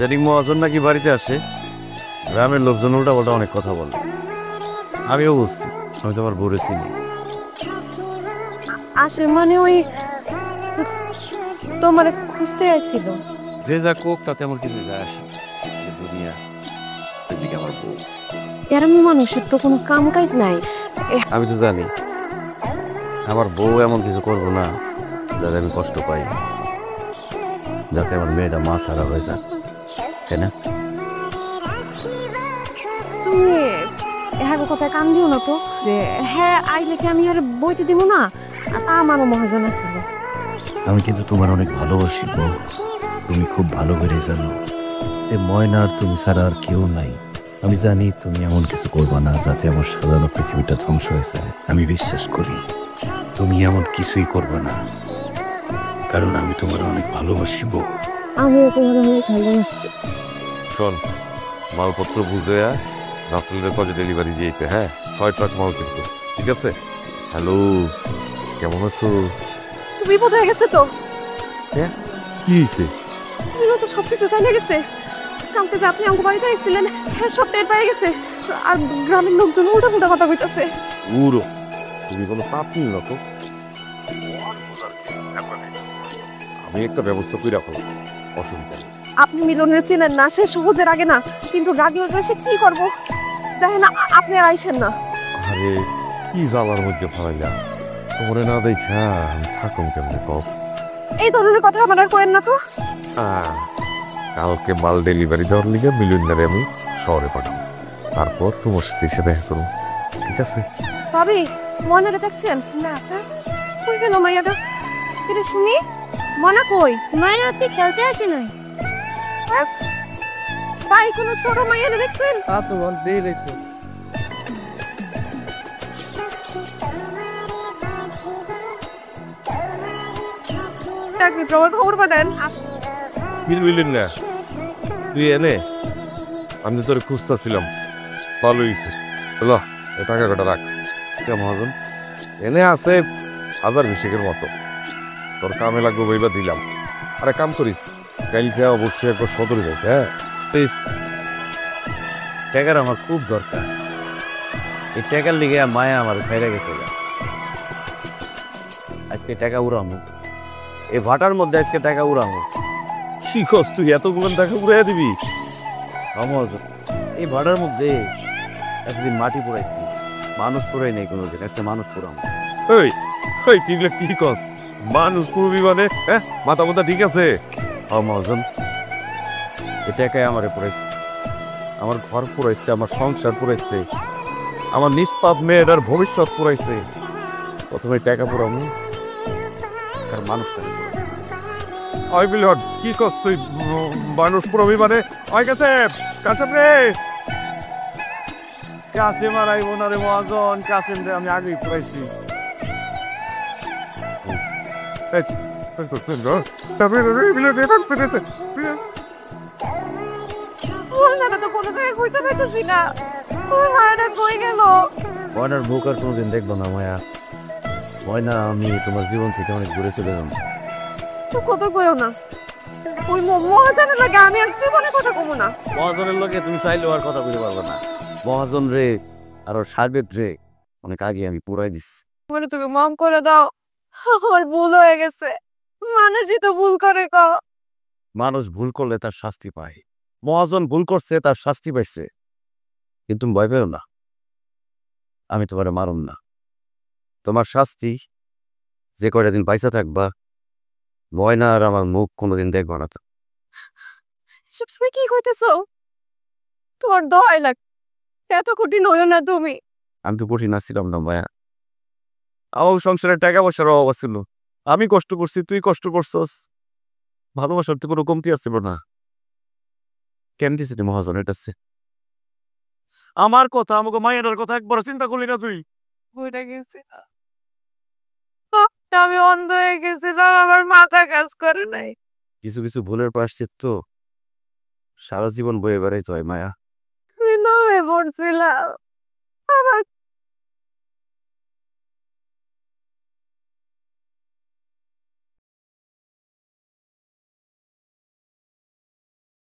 জানি মহাজন নাকি বাড়িতে আসে, গ্রামের লোকজন উল্টা পাল্টা অনেক কথা বলে। আমিও বুঝছি, আমি তো আমার বউরে চিনি। আসে মানে ওই তোমার খুঁজতে আসছিল। যে যা কোক তাতে আমার কিছু যায় আসে না। এই দুনিয়া, এদিকে আমার বউ। এরম মানুষের তো কোনো কাম কাজ নাই। আমি তো জানি আমার বউ এমন কিছু করবো না যাতে আমি কষ্ট পাই, যাতে আমার মেয়েটা মা ছাড়া হয়ে যাক, তাই না? তুমি হ্যাঁ কথায় কান দিও না তো, যে হ্যাঁ আইলে কি আমি আর বইতে দিব না। আর তা আমারও মহাজন আসছিল। আমি কিন্তু তোমার অনেক ভালোবাসি বউ, তুমি খুব ভালো করে জানো এ ময়না আর তুমি ছাড়া আর কেউ নাই। আমি জানি তুমি এমন কিছু করবা না যাতে আমার সাজানো পৃথিবীটা ধ্বংস হয়ে যায়। আমি বিশ্বাস করি তুমি এমন কিছুই করবে না, কারণ আমি তোমার অনেক ভালোবাসি বউ। আমিও তোমার অনেক ভালোবাসি। শোন, মালপত্র বুঝে রাসেলের কাজে ডেলিভারি দিয়েছে। হ্যাঁ, 6 ট্রাক মাল কিন্তু। ঠিক আছে? হ্যালো, কেমন আছো? তুমি বিপদ হয়ে গেছে তো। হ্যাঁ, কি হয়েছে? তুমি তো সবকিছু জানে গেছে। কালকে যে আপনি আমার বাড়িতে এসেছিলেন, হ্যাঁ সব টের পেয়ে গেছে। আর গ্রামের লোকজন উল্টা পুল্টা কথা কইতাছে। উড়ো, তুমি কোনো চাপ নিও না তো। আমি একটা ব্যবস্থা করে রাখলাম, অসুবিধা নেই। আপনি মিলনের চিনেন না, সে সহজের আগে না, কিন্তু রাগি হয়ে সে কি করবো দেখেন। আপনি আর আইসেন না। আরে কি জ্বালার মধ্যে ফালাইলা, তোমারে না দেখা আমি থাকুম কেমনে কব। এই ধরনের কথা আমার আর কইেন না তো। কালকে মাল ডেলিভারি দেওয়ার লিগে মিলনারে আমি শহরে পাঠাবো, তারপর তোমার সাথে এসে দেখা করবো। ঠিক আছে? ভাবি, ময়নাটা দেখছেন না? কই গেল মাইয়াটা? কিন্তু শুনি মনা কই? মায়ের আজকে খেলতে আসে নাই। ভাই কোনো ছোট মাইয়াটা দেখছেন? তা তো বল দেই রেখো। ডাকি প্রমাণ খবর পাঠান। মিলমিলেন না তুই এনে, আমি তো তোরে খুঁজতেছিলাম। ভালো হয়েছিস। বলো, এ টাকা কটা রাখ। মহাজন এনে আছে 1000-20 মতো, তোর কামে লাগবে বইবা দিলাম। আরে কাম করিস, কালকে অবশ্যই একবার সদরে যাইছে। হ্যাঁ, প্লিজ, টাকার আমার খুব দরকার। এই টাকার লিগে মায়া আমার ছাইরা গেছে। আজকে টাকা উড়ামো, এই ভাটার মধ্যে আজকে টাকা উড়ামো। কি কস তুই এতগুলো টাকা উড়াইয়া দিবি? আমার এই ভাটার মধ্যে একদিন মাটি পোড়াইছি, মানুষ পোড়াই নেই কোনোদিন, আজকে মানুষ পোড়ামো। ওই ওই তুই এগুলো কি কস? মানুষ করবি মানে? হ্যাঁ, মাথা মাথা ঠিক আছে? মহাজন, এই টাকায় আমারে পোড়াইছে, আমার ঘর পোড়াইছে, আমার সংসার পোড়াইছে, আমার নিষ্পাপ মেয়েটার ভবিষ্যৎ পোড়াইছে। প্রথমে টাকা পোড়ামো, আর মানুষটাকে পোড়ামো। ওই বিলট কি কস তুই? মানুষ পুরবি মানে? ওই কাছে কাছেম রে, কাছে মারাইবো না রে মহাজন, কাসেম রে আমি আগেই পোড়াইছি। ময়নাটা তো কোনো জায়গায় কইতে পাইতেছি না। ওর মায়াটা কই গেল? ময়নার মুখ আর কোনোদিন দেখবো না মায়া। ময়না, আমি তোমার জীবন থেকে অনেক দূরে চলে যাবো। চুপ কথা কইও না। ওই মহাজনের লাগে আমি আর জীবনে কথা কমু না। মহাজনের লগে তুমি চাইলেও আর কথা বলতে পারবে না। মহাজন রে আর ওর সার্বেক রে অনেক আগে আমি পুরাই দিস। মানে তুমি মাফ করে দাও, আমার ভুল হয়ে গেছে। মানুষই তো ভুল করে ক। মানুষ ভুল করলে তার শাস্তি পায়। মহাজন ভুল করছে, তার শাস্তি পাইছে। কিন্তু তুমি ভয় পেও না, আমি তোমারে মারুম না। তোমার শাস্তি, যে কয়টা দিন পয়সা থাকবা, ময়না আর আমার মুখ কোনোদিন দেখবা না। সব সময় কি কইতেছো? তোমার দয় লাগ, এত কঠিন হইও না তুমি। আমি তো কঠিন আসছিলাম না মায়া, আমার সংসারে টাকা পয়সার অভাব ছিল। আমি কষ্ট করছি, তুই কষ্ট করছস, ভালোবাসার তো কোনো কমতি আসছিল না। কেন দিছি মহাজন এটা? আমার কথা, আমাকে মায়ের কথা একবার চিন্তা করলি না তুই? বইটা গেছি না, আমি অন্ধ হয়ে গেছিলাম, আমার মাথা কাজ করে নাই। কিছু কিছু ভুলের প্রায়শ্চিত্ত সারা জীবন বয়ে বেড়াইতে হয় মায়া। আমি নামে পড়ছিলাম, আমার